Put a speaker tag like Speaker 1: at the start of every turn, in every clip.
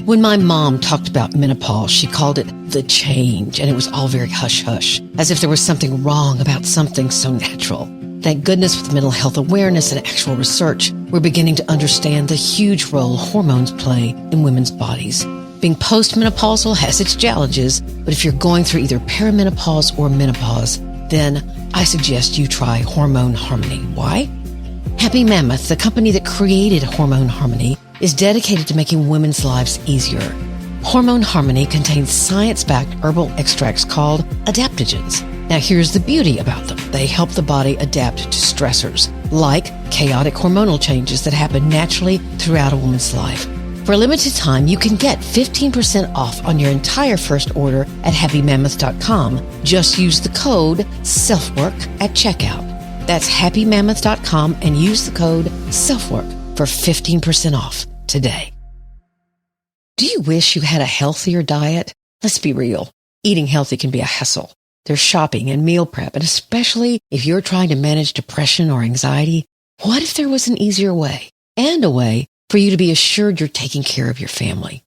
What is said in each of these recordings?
Speaker 1: When my mom talked about menopause, she called it the change, and it was all very hush-hush, as if there was something wrong about something so natural. Thank goodness with mental health awareness and actual research, we're beginning to understand the huge role hormones play in women's bodies. Being postmenopausal has its challenges, but if you're going through either perimenopause or menopause, then I suggest you try Hormone Harmony. Why? Happy Mammoth, the company that created Hormone Harmony, is dedicated to making women's lives easier. Hormone Harmony contains science-backed herbal extracts called adaptogens. Now here's the beauty about them. They help the body adapt to stressors, like chaotic hormonal changes that happen naturally throughout a woman's life. For a limited time, you can get 15% off on your entire first order at happymammoth.com. Just use the code SelfWork at checkout. That's happymammoth.com and use the code SelfWork for 15% off today. Do you wish you had a healthier diet? Let's be real. Eating healthy can be a hassle. There's shopping and meal prep, and especially if you're trying to manage depression or anxiety, what if there was an easier way? And a way for you to be assured you're taking care of your family.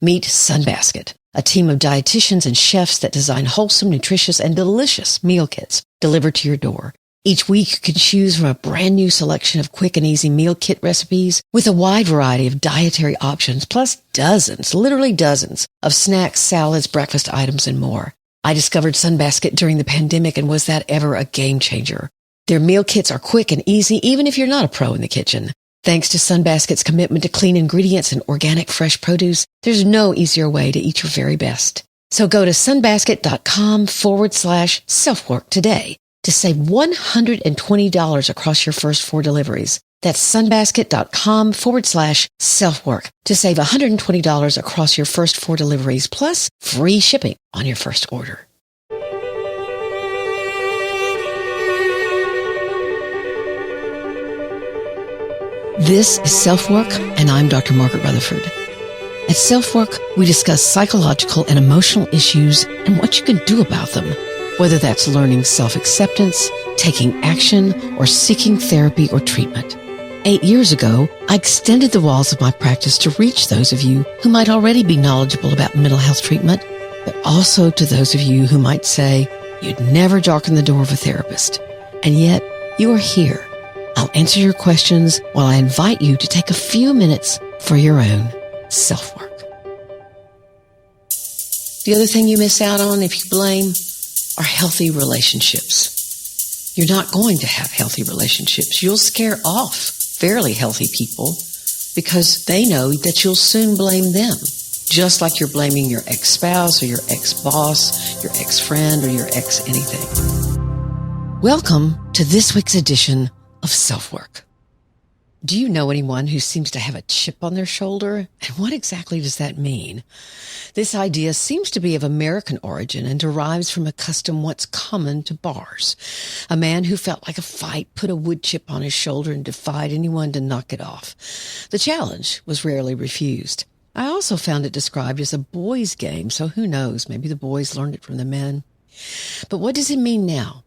Speaker 1: Meet Sunbasket, a team of dietitians and chefs that design wholesome, nutritious, and delicious meal kits delivered to your door. Each week, you can choose from a brand new selection of quick and easy meal kit recipes with a wide variety of dietary options, plus dozens, literally dozens, of snacks, salads, breakfast items, and more. I discovered Sunbasket during the pandemic, and was that ever a game changer. Their meal kits are quick and easy, even if you're not a pro in the kitchen. Thanks to Sunbasket's commitment to clean ingredients and organic fresh produce, there's no easier way to eat your very best. So go to sunbasket.com/selfwork today to save $120 across your first 4 deliveries. That's sunbasket.com/selfwork to save $120 across your first 4 deliveries, plus free shipping on your first order. This is SelfWork, and I'm Dr. Margaret Rutherford. At SelfWork, we discuss psychological and emotional issues and what you can do about them, whether that's learning self-acceptance, taking action, or seeking therapy or treatment. 8 years ago, I extended the walls of my practice to reach those of you who might already be knowledgeable about mental health treatment, but also to those of you who might say you'd never darken the door of a therapist. And yet, you are here. I'll answer your questions while I invite you to take a few minutes for your own self-work. The other thing you miss out on if you blame are healthy relationships. You're not going to have healthy relationships. You'll scare off fairly healthy people because they know that you'll soon blame them, just like you're blaming your ex-spouse or your ex-boss, your ex-friend, or your ex-anything. Welcome to this week's edition of SelfWork. Do you know anyone who seems to have a chip on their shoulder? And what exactly does that mean? This idea seems to be of American origin and derives from a custom once common to bars. A man who felt like a fight put a wood chip on his shoulder and defied anyone to knock it off. The challenge was rarely refused. I also found it described as a boys' game, so who knows, maybe the boys learned it from the men. But what does it mean now?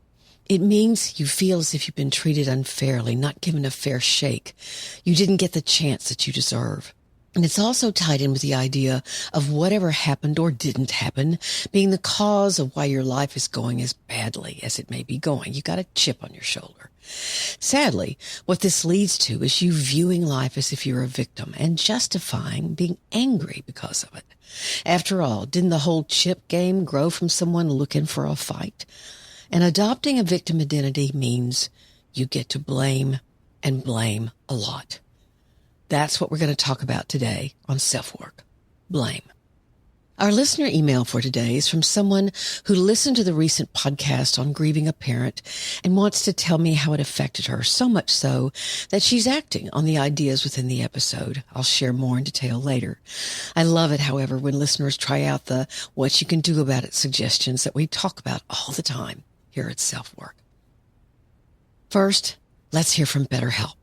Speaker 1: It means you feel as if you've been treated unfairly, not given a fair shake. You didn't get the chance that you deserve. And it's also tied in with the idea of whatever happened or didn't happen being the cause of why your life is going as badly as it may be going. You got a chip on your shoulder. Sadly, what this leads to is you viewing life as if you're a victim and justifying being angry because of it. After all, didn't the whole chip game grow from someone looking for a fight? And adopting a victim identity means you get to blame and blame a lot. That's what we're going to talk about today on SelfWork. Blame. Our listener email for today is from someone who listened to the recent podcast on grieving a parent and wants to tell me how it affected her, so much so that she's acting on the ideas within the episode. I'll share more in detail later. I love it, however, when listeners try out the what you can do about it suggestions that we talk about all the time here at SelfWork. First, let's hear from BetterHelp.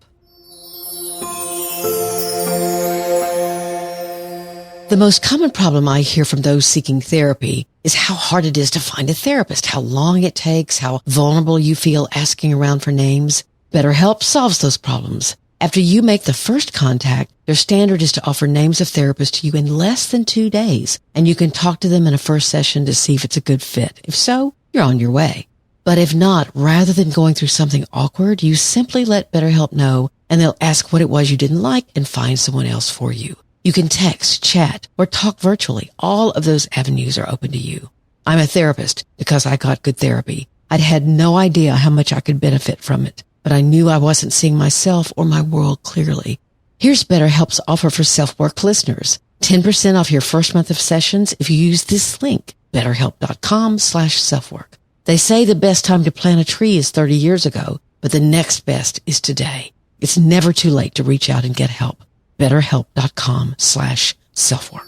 Speaker 1: The most common problem I hear from those seeking therapy is how hard it is to find a therapist, how long it takes, how vulnerable you feel asking around for names. BetterHelp solves those problems. After you make the first contact, their standard is to offer names of therapists to you in less than 2 days, and you can talk to them in a first session to see if it's a good fit. If so, you're on your way. But if not, rather than going through something awkward, you simply let BetterHelp know, and they'll ask what it was you didn't like and find someone else for you. You can text, chat, or talk virtually. All of those avenues are open to you. I'm a therapist because I got good therapy. I'd had no idea how much I could benefit from it, but I knew I wasn't seeing myself or my world clearly. Here's BetterHelp's offer for SelfWork listeners. 10% off your first month of sessions if you use this link, betterhelp.com/selfwork. They say the best time to plant a tree is 30 years ago, but the next best is today. It's never too late to reach out and get help. betterhelp.com/selfwork.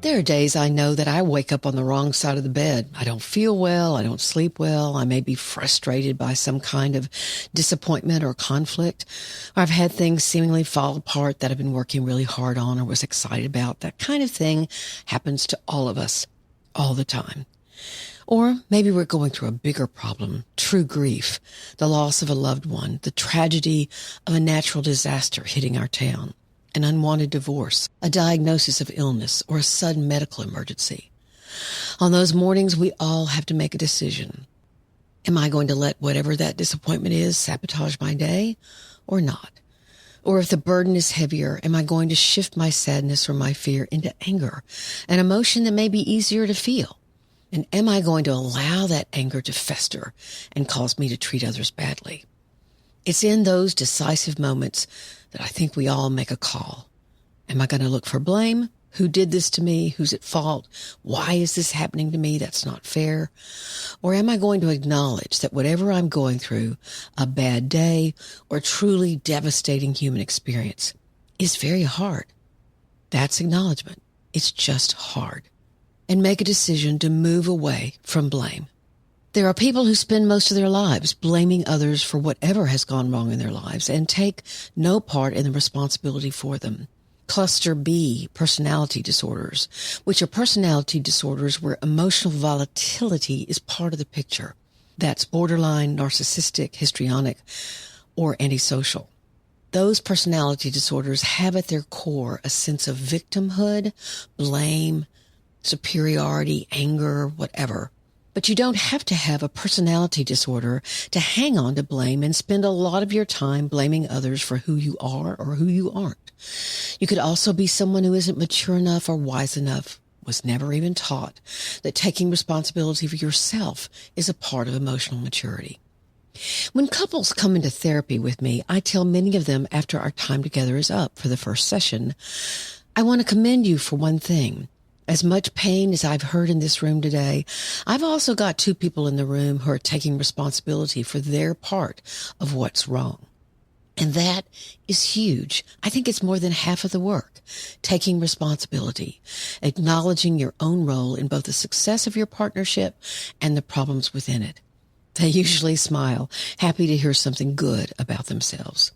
Speaker 1: There are days I know that I wake up on the wrong side of the bed. I don't feel well. I don't sleep well. I may be frustrated by some kind of disappointment or conflict. Or I've had things seemingly fall apart that I've been working really hard on or was excited about. That kind of thing happens to all of us all the time. Or maybe we're going through a bigger problem, true grief, the loss of a loved one, the tragedy of a natural disaster hitting our town, an unwanted divorce, a diagnosis of illness, or a sudden medical emergency. On those mornings, we all have to make a decision. Am I going to let whatever that disappointment is sabotage my day or not? Or if the burden is heavier, am I going to shift my sadness or my fear into anger, an emotion that may be easier to feel? And am I going to allow that anger to fester and cause me to treat others badly? It's in those decisive moments that I think we all make a call. Am I going to look for blame? Who did this to me? Who's at fault? Why is this happening to me? That's not fair. Or am I going to acknowledge that whatever I'm going through, a bad day or truly devastating human experience, is very hard? That's acknowledgement. It's just hard. And make a decision to move away from blame. There are people who spend most of their lives blaming others for whatever has gone wrong in their lives and take no part in the responsibility for them. Cluster B, personality disorders, which are personality disorders where emotional volatility is part of the picture. That's borderline, narcissistic, histrionic, or antisocial. Those personality disorders have at their core a sense of victimhood, blame, superiority, anger, whatever. But you don't have to have a personality disorder to hang on to blame and spend a lot of your time blaming others for who you are or who you aren't. You could also be someone who isn't mature enough or wise enough, was never even taught that taking responsibility for yourself is a part of emotional maturity. When couples come into therapy with me, I tell many of them after our time together is up for the first session, I want to commend you for one thing. As much pain as I've heard in this room today, I've also got 2 people in the room who are taking responsibility for their part of what's wrong. And that is huge. I think it's more than half of the work. Taking responsibility, acknowledging your own role in both the success of your partnership and the problems within it. They usually smile, happy to hear something good about themselves.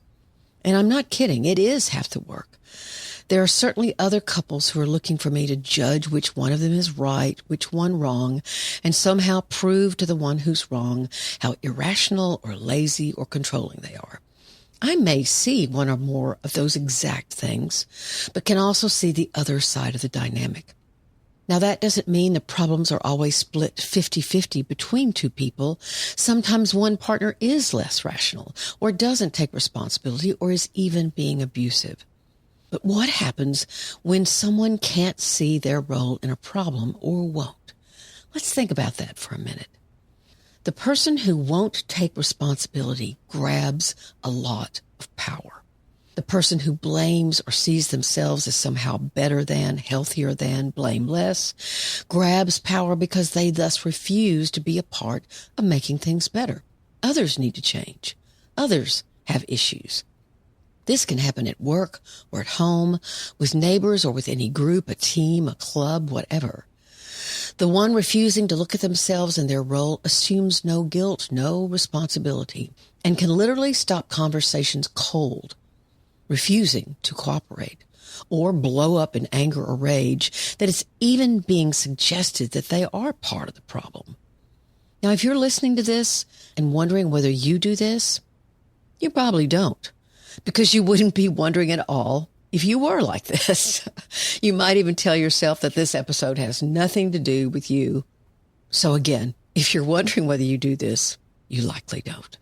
Speaker 1: And I'm not kidding. It is half the work. There are certainly other couples who are looking for me to judge which one of them is right, which one wrong, and somehow prove to the one who's wrong how irrational or lazy or controlling they are. I may see one or more of those exact things, but can also see the other side of the dynamic. Now, that doesn't mean the problems are always split 50-50 between 2 people. Sometimes one partner is less rational or doesn't take responsibility or is even being abusive. But what happens when someone can't see their role in a problem or won't? Let's think about that for a minute. The person who won't take responsibility grabs a lot of power. The person who blames or sees themselves as somehow better than, healthier than, blame less, grabs power because they thus refuse to be a part of making things better. Others need to change. Others have issues. This can happen at work or at home, with neighbors or with any group, a team, a club, whatever. The one refusing to look at themselves and their role assumes no guilt, no responsibility, and can literally stop conversations cold. refusing to cooperate, or blow up in anger or rage, that it's even being suggested that they are part of the problem. Now, if you're listening to this and wondering whether you do this, you probably don't, because you wouldn't be wondering at all if you were like this. You might even tell yourself that this episode has nothing to do with you. So again, if you're wondering whether you do this, you likely don't.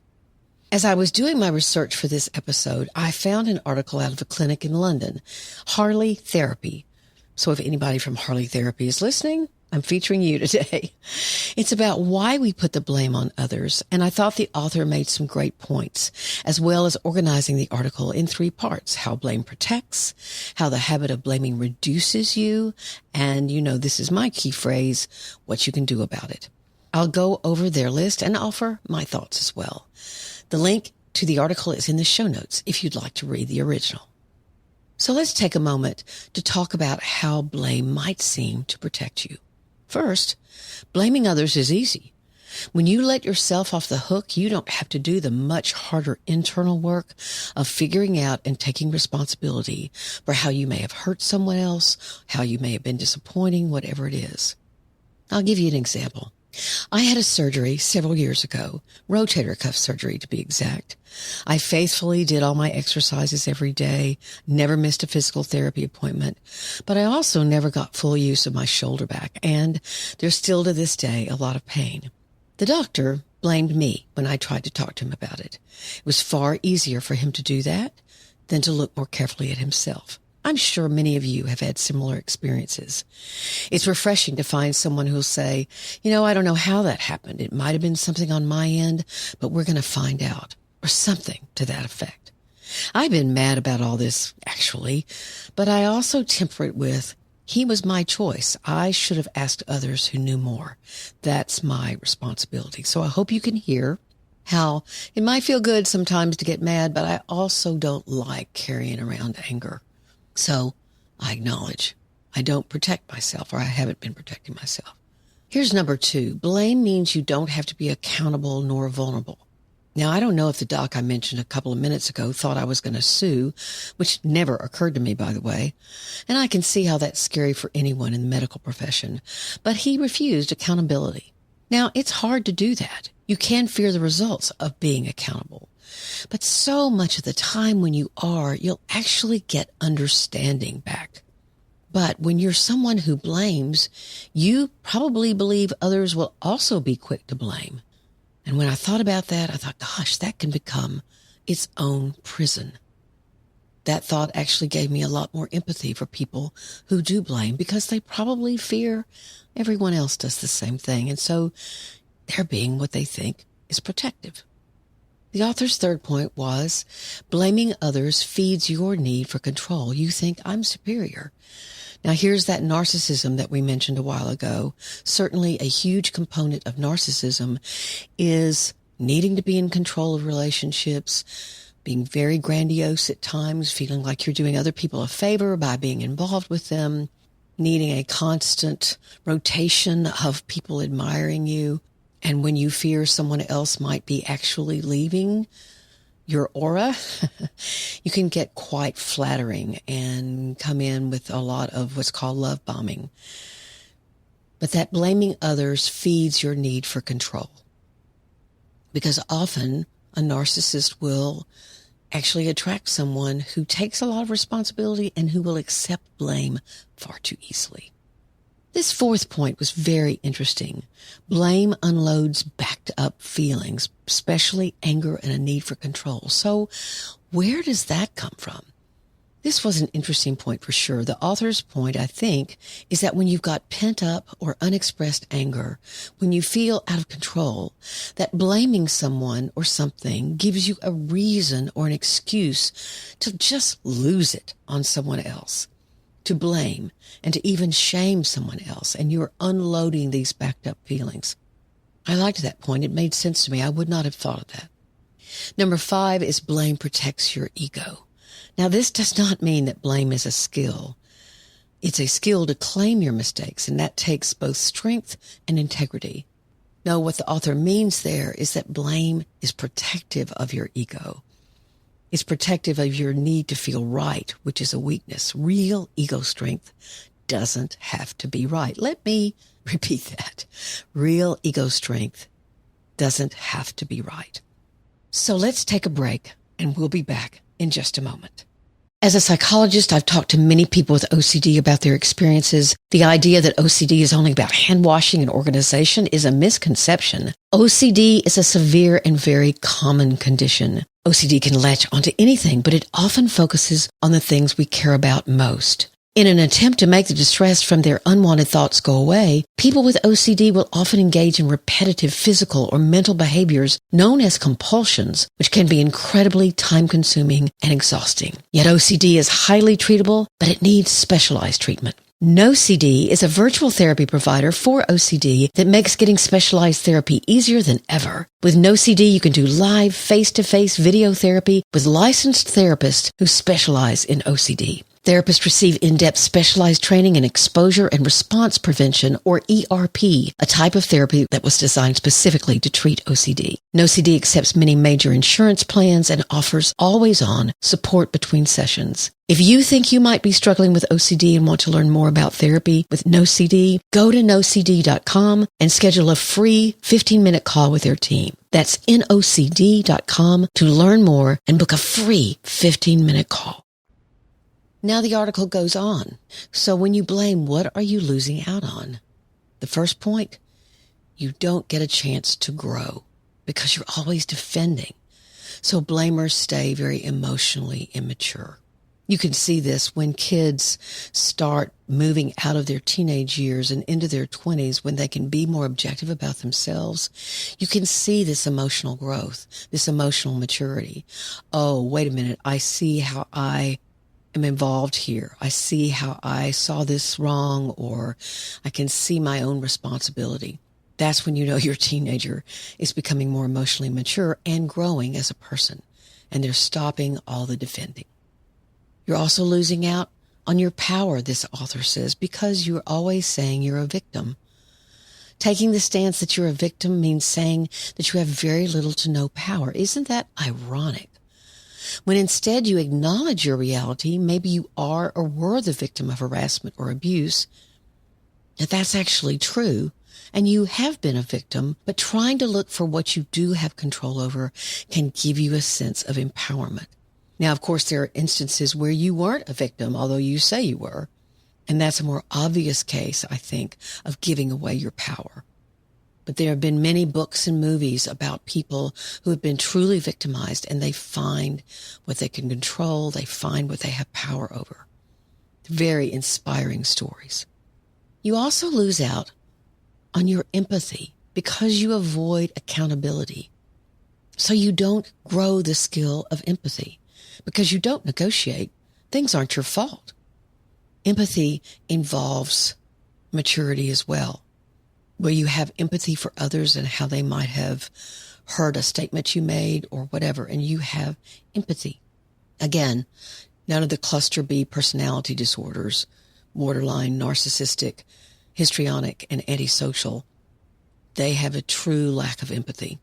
Speaker 1: As I was doing my research for this episode, I found an article out of a clinic in London, Harley Therapy. So if anybody from Harley Therapy is listening, I'm featuring you today. It's about why we put the blame on others, and I thought the author made some great points, as well as organizing the article in 3 parts: how blame protects, how the habit of blaming reduces you, and this is my key phrase, what you can do about it. I'll go over their list and offer my thoughts as well. The link to the article is in the show notes if you'd like to read the original. So let's take a moment to talk about how blame might seem to protect you. First, blaming others is easy. When you let yourself off the hook, you don't have to do the much harder internal work of figuring out and taking responsibility for how you may have hurt someone else, how you may have been disappointing, whatever it is. I'll give you an example. I had a surgery several years ago, rotator cuff surgery to be exact. I faithfully did all my exercises every day, never missed a physical therapy appointment, but I also never got full use of my shoulder back, and there's still to this day a lot of pain. The doctor blamed me when I tried to talk to him about it. It was far easier for him to do that than to look more carefully at himself. I'm sure many of you have had similar experiences. It's refreshing to find someone who'll say, I don't know how that happened. It might have been something on my end, but we're going to find out, or something to that effect. I've been mad about all this, actually, but I also temper it with, he was my choice. I should have asked others who knew more. That's my responsibility. So I hope you can hear how it might feel good sometimes to get mad, but I also don't like carrying around anger. So I acknowledge I don't protect myself, or I haven't been protecting myself. Here's number 2. Blame means you don't have to be accountable nor vulnerable. Now, I don't know if the doc I mentioned a couple of minutes ago thought I was going to sue, which never occurred to me, by the way. And I can see how that's scary for anyone in the medical profession. But he refused accountability. Now, it's hard to do that. You can fear the results of being accountable. But so much of the time when you are, you'll actually get understanding back. But when you're someone who blames, you probably believe others will also be quick to blame. And when I thought about that, I thought, gosh, that can become its own prison. That thought actually gave me a lot more empathy for people who do blame, because they probably fear everyone else does the same thing. And so they're being what they think is protective. The author's 3rd point was, blaming others feeds your need for control. You think, I'm superior. Now, here's that narcissism that we mentioned a while ago. Certainly a huge component of narcissism is needing to be in control of relationships, being very grandiose at times, feeling like you're doing other people a favor by being involved with them, needing a constant rotation of people admiring you. And when you fear someone else might be actually leaving your aura, you can get quite flattering and come in with a lot of what's called love bombing. But that blaming others feeds your need for control. Because often a narcissist will actually attract someone who takes a lot of responsibility and who will accept blame far too easily. This 4th point was very interesting. Blame unloads backed up feelings, especially anger and a need for control. So where does that come from? This was an interesting point for sure. The author's point, I think, is that when you've got pent up or unexpressed anger, when you feel out of control, that blaming someone or something gives you a reason or an excuse to just lose it on someone else, to blame and to even shame someone else, and you're unloading these backed up feelings. I liked that point. It made sense to me. I would not have thought of that. Number 5 is blame protects your ego. Now, this does not mean that blame is a skill. It's a skill to claim your mistakes, and that takes both strength and integrity. No, what the author means there is that blame is protective of your ego. It's protective of your need to feel right, which is a weakness. Real ego strength doesn't have to be right. Let me repeat that. Real ego strength doesn't have to be right. So let's take a break, and we'll be back in just a moment. As a psychologist, I've talked to many people with OCD about their experiences. The idea that OCD is only about hand washing and organization is a misconception. OCD is a severe and very common condition. OCD can latch onto anything, but it often focuses on the things we care about most. In an attempt to make the distress from their unwanted thoughts go away, people with OCD will often engage in repetitive physical or mental behaviors known as compulsions, which can be incredibly time-consuming and exhausting. Yet OCD is highly treatable, but it needs specialized treatment. NoCD is a virtual therapy provider for OCD that makes getting specialized therapy easier than ever. With NoCD, you can do live, face-to-face video therapy with licensed therapists who specialize in OCD. Therapists receive in-depth specialized training in exposure and response prevention, or ERP, a type of therapy that was designed specifically to treat OCD. NoCD accepts many major insurance plans and offers always-on support between sessions. If you think you might be struggling with OCD and want to learn more about therapy with NoCD, go to nocd.com and schedule a free 15-minute call with their team. That's nocd.com to learn more and book a free 15-minute call. Now the article goes on. So when you blame, what are you losing out on? The first point, you don't get a chance to grow because you're always defending. So blamers stay very emotionally immature. You can see this when kids start moving out of their teenage years and into their 20s when they can be more objective about themselves. You can see this emotional growth, this emotional maturity. Oh, wait a minute. I see how I am involved here. I see how I saw this wrong, or I can see my own responsibility. That's when you know your teenager is becoming more emotionally mature and growing as a person, and they're stopping all the defending. You're also losing out on your power, this author says, because you're always saying you're a victim. Taking the stance that you're a victim means saying that you have very little to no power. Isn't that ironic? When instead you acknowledge your reality, maybe you are or were the victim of harassment or abuse, that that's actually true, and you have been a victim, but trying to look for what you do have control over can give you a sense of empowerment. Now, of course, there are instances where you weren't a victim, although you say you were, and that's a more obvious case, I think, of giving away your power. But there have been many books and movies about people who have been truly victimized, and they find what they can control. They find what they have power over. Very inspiring stories. You also lose out on your empathy because you avoid accountability. So you don't grow the skill of empathy because you don't negotiate. Things aren't your fault. Empathy involves maturity as well, where you have empathy for others and how they might have heard a statement you made or whatever, and you have empathy. Again, none of the cluster B personality disorders, borderline, narcissistic, histrionic, and antisocial, they have a true lack of empathy,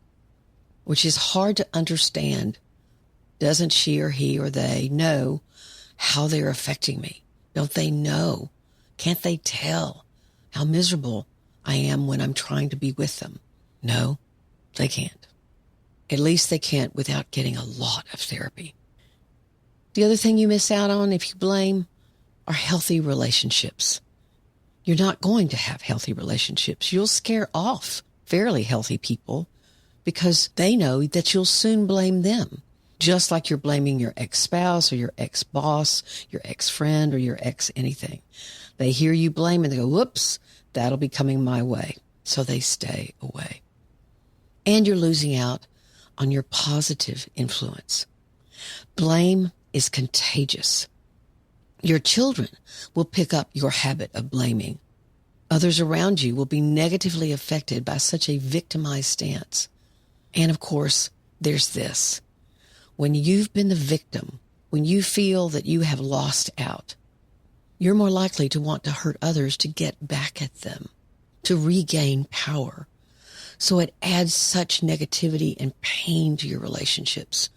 Speaker 1: which is hard to understand. Doesn't she or he or they know how they're affecting me? Don't they know? Can't they tell how miserable I am when I'm trying to be with them? No, they can't. At least they can't without getting a lot of therapy. The other thing you miss out on if you blame are healthy relationships. You're not going to have healthy relationships. You'll scare off fairly healthy people because they know that you'll soon blame them, just like you're blaming your ex-spouse or your ex-boss, your ex-friend, or your ex-anything. They hear you blame and they go, whoops, that'll be coming my way. So they stay away. And you're losing out on your positive influence. Blame is contagious. Your children will pick up your habit of blaming. Others around you will be negatively affected by such a victimized stance. And of course, there's this. When you've been the victim, when you feel that you have lost out, you're more likely to want to hurt others to get back at them, to regain power. So it adds such negativity and pain to your relationships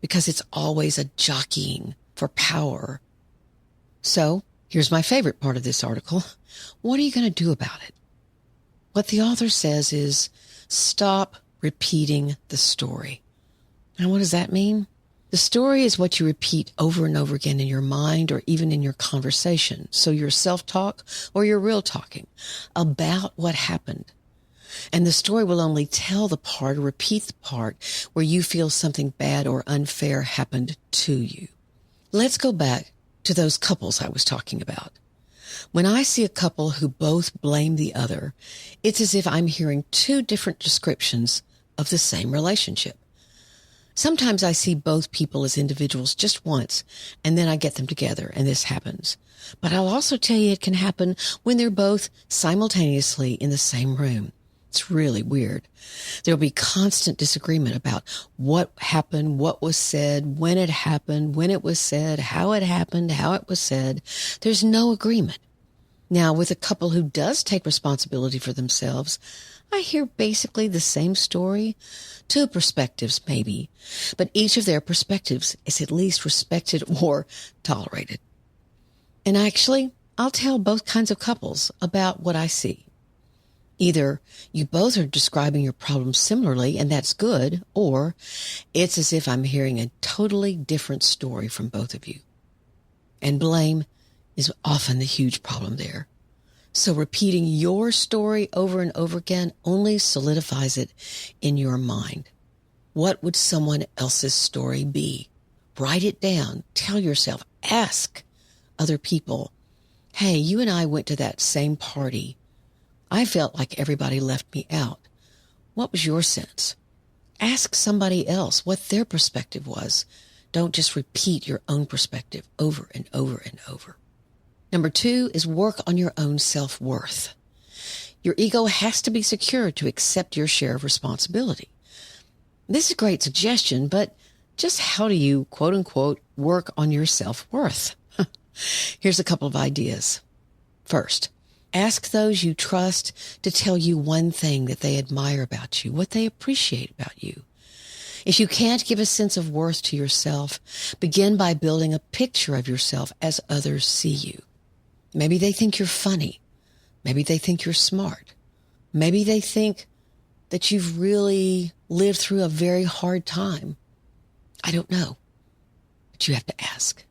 Speaker 1: because it's always a jockeying for power. So here's my favorite part of this article. What are you going to do about it? What the author says is stop repeating the story. And what does that mean? The story is what you repeat over and over again in your mind or even in your conversation. So your self-talk or your real talking about what happened. And the story will only tell the part or repeat the part where you feel something bad or unfair happened to you. Let's go back to those couples I was talking about. When I see a couple who both blame the other, it's as if I'm hearing two different descriptions of the same relationship. Sometimes I see both people as individuals just once, and then I get them together, and this happens. But I'll also tell you it can happen when they're both simultaneously in the same room. It's really weird. There'll be constant disagreement about what happened, what was said, when it happened, when it was said, how it happened, how it was said. There's no agreement. Now, with a couple who does take responsibility for themselves, I hear basically the same story, two perspectives maybe, but each of their perspectives is at least respected or tolerated. And actually, I'll tell both kinds of couples about what I see. Either you both are describing your problems similarly, and that's good, or it's as if I'm hearing a totally different story from both of you. And blame is often the huge problem there. So repeating your story over and over again only solidifies it in your mind. What would someone else's story be? Write it down. Tell yourself. Ask other people. Hey, you and I went to that same party. I felt like everybody left me out. What was your sense? Ask somebody else what their perspective was. Don't just repeat your own perspective over and over and over. Number 2 is work on your own self-worth. Your ego has to be secure to accept your share of responsibility. This is a great suggestion, but just how do you, quote unquote, work on your self-worth? Here's a couple of ideas. First, ask those you trust to tell you one thing that they admire about you, what they appreciate about you. If you can't give a sense of worth to yourself, begin by building a picture of yourself as others see you. Maybe they think you're funny. Maybe they think you're smart. Maybe they think that you've really lived through a very hard time. I don't know, but you have to ask.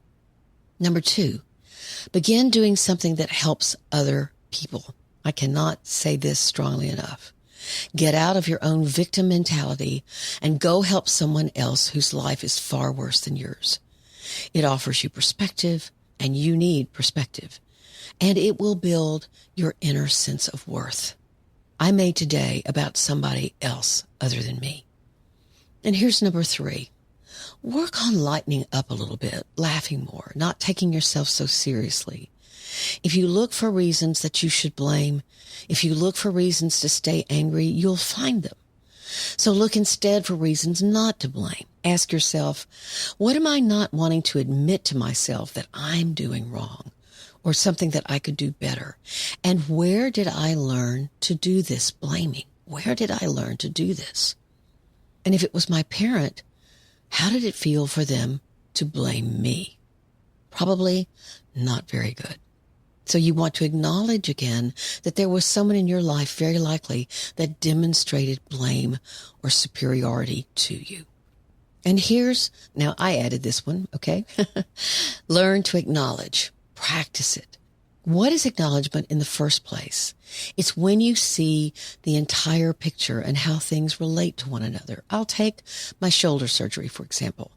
Speaker 1: Number 2, begin doing something that helps other people. I cannot say this strongly enough. Get out of your own victim mentality and go help someone else whose life is far worse than yours. It offers you perspective, and you need perspective. And it will build your inner sense of worth. I made today about somebody else other than me. And here's number 3. Work on lightening up a little bit, laughing more, not taking yourself so seriously. If you look for reasons that you should blame, if you look for reasons to stay angry, you'll find them. So look instead for reasons not to blame. Ask yourself, what am I not wanting to admit to myself that I'm doing wrong? Or something that I could do better? And where did I learn to do this blaming? Where did I learn to do this? And if it was my parent, how did it feel for them to blame me? Probably not very good. So you want to acknowledge again that there was someone in your life, very likely, that demonstrated blame or superiority to you. And now I added this one, okay? Learn to acknowledge. Practice it. What is acknowledgement in the first place? It's when you see the entire picture and how things relate to one another. I'll take my shoulder surgery, for example.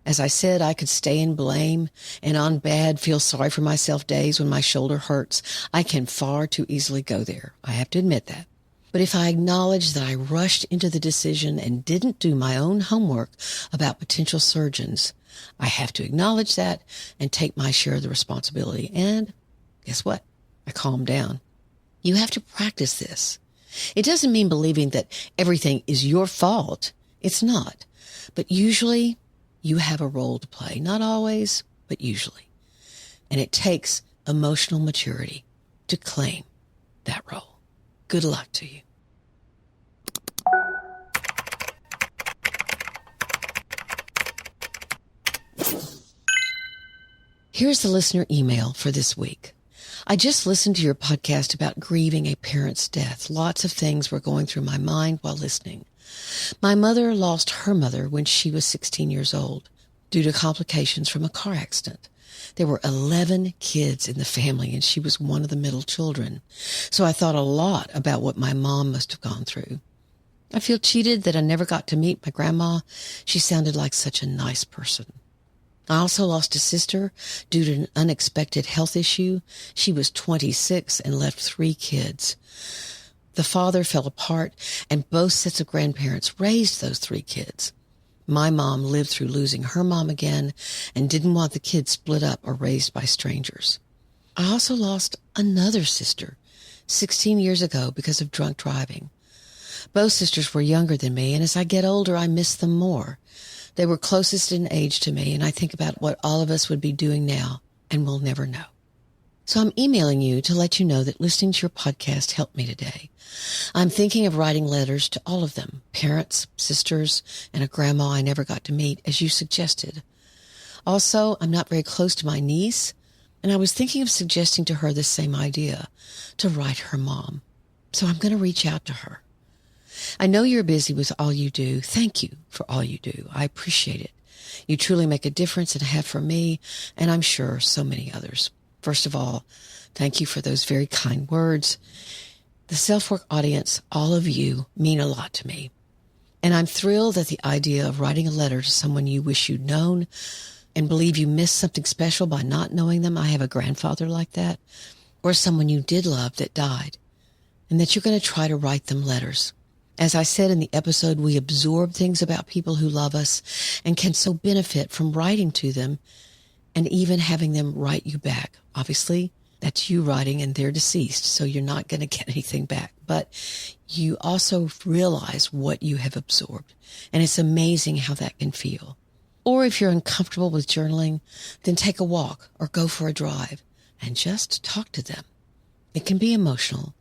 Speaker 1: As I said, I could stay in blame and on bad, feel sorry for myself days when my shoulder hurts. I can far too easily go there. I have to admit that. But if I acknowledge that I rushed into the decision and didn't do my own homework about potential surgeons, I have to acknowledge that and take my share of the responsibility. And guess what? I calm down. You have to practice this. It doesn't mean believing that everything is your fault. It's not. But usually you have a role to play. Not always, but usually. And it takes emotional maturity to claim that role. Good luck to you. Here's the listener email for this week. I just listened to your podcast about grieving a parent's death. Lots of things were going through my mind while listening. My mother lost her mother when she was 16 years old due to complications from a car accident. There were 11 kids in the family, and she was one of the middle children. So I thought a lot about what my mom must have gone through. I feel cheated that I never got to meet my grandma. She sounded like such a nice person. I also lost a sister due to an unexpected health issue. She was 26 and left 3 kids. The father fell apart, and both sets of grandparents raised those 3 kids. My mom lived through losing her mom again and didn't want the kids split up or raised by strangers. I also lost another sister 16 years ago because of drunk driving. Both sisters were younger than me, and as I get older, I miss them more. They were closest in age to me, and I think about what all of us would be doing now, and we'll never know. So I'm emailing you to let you know that listening to your podcast helped me today. I'm thinking of writing letters to all of them, parents, sisters, and a grandma I never got to meet, as you suggested. Also, I'm not very close to my niece, and I was thinking of suggesting to her the same idea, to write her mom. So I'm going to reach out to her. I know you're busy with all you do. Thank you for all you do. I appreciate it. You truly make a difference and have for me, and I'm sure so many others. First of all, thank you for those very kind words. The SelfWork audience, all of you, mean a lot to me. And I'm thrilled at the idea of writing a letter to someone you wish you'd known and believe you missed something special by not knowing them. I have a grandfather like that. Or someone you did love that died. And that you're going to try to write them letters. As I said in the episode, we absorb things about people who love us and can so benefit from writing to them and even having them write you back. Obviously, that's you writing and they're deceased, so you're not going to get anything back. But you also realize what you have absorbed, and it's amazing how that can feel. Or if you're uncomfortable with journaling, then take a walk or go for a drive and just talk to them. It can be emotional,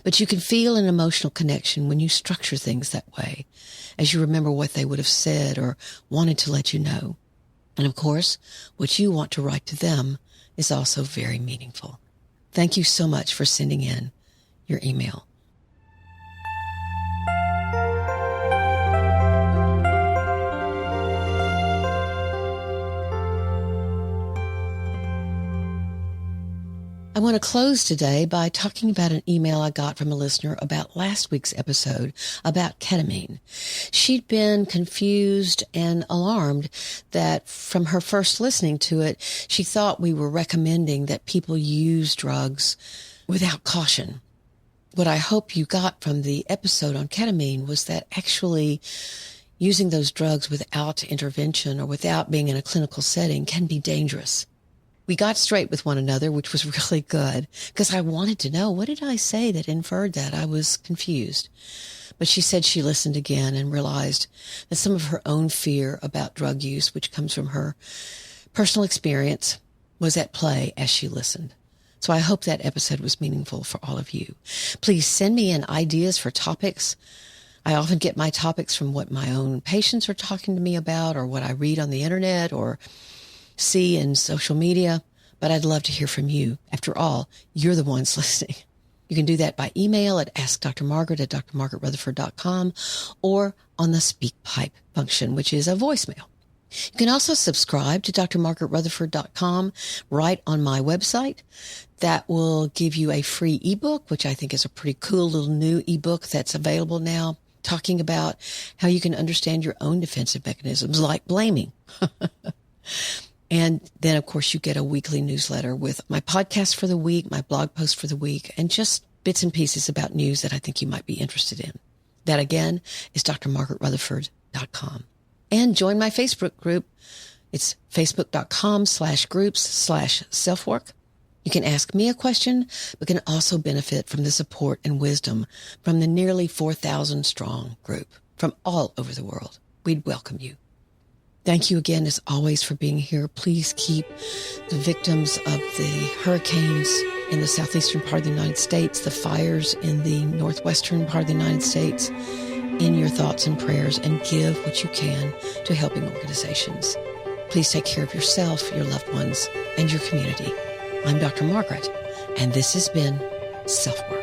Speaker 1: but you can feel an emotional connection when you structure things that way, as you remember what they would have said or wanted to let you know. And of course, what you want to write to them is also very meaningful. Thank you so much for sending in your email. I want to close today by talking about an email I got from a listener about last week's episode about ketamine. She'd been confused and alarmed that from her first listening to it, she thought we were recommending that people use drugs without caution. What I hope you got from the episode on ketamine was that actually using those drugs without intervention or without being in a clinical setting can be dangerous. We got straight with one another, which was really good, because I wanted to know, what did I say that inferred that? I was confused. But she said she listened again and realized that some of her own fear about drug use, which comes from her personal experience, was at play as she listened. So I hope that episode was meaningful for all of you. Please send me in ideas for topics. I often get my topics from what my own patients are talking to me about or what I read on the internet or see in social media, but I'd love to hear from you. After all, you're the ones listening. You can do that by email at askdrmargaret@drmargaretrutherford.com or on the SpeakPipe function, which is a voicemail. You can also subscribe to drmargaretrutherford.com right on my website. That will give you a free ebook, which I think is a pretty cool little new ebook that's available now, talking about how you can understand your own defensive mechanisms like blaming. And then, of course, you get a weekly newsletter with my podcast for the week, my blog post for the week, and just bits and pieces about news that I think you might be interested in. That, again, is drmargaretrutherford.com. And join my Facebook group. It's facebook.com/groups/selfwork. You can ask me a question, but can also benefit from the support and wisdom from the nearly 4,000 strong group from all over the world. We'd welcome you. Thank you again, as always, for being here. Please keep the victims of the hurricanes in the southeastern part of the United States, the fires in the northwestern part of the United States, in your thoughts and prayers, and give what you can to helping organizations. Please take care of yourself, your loved ones, and your community. I'm Dr. Margaret, and this has been SelfWork.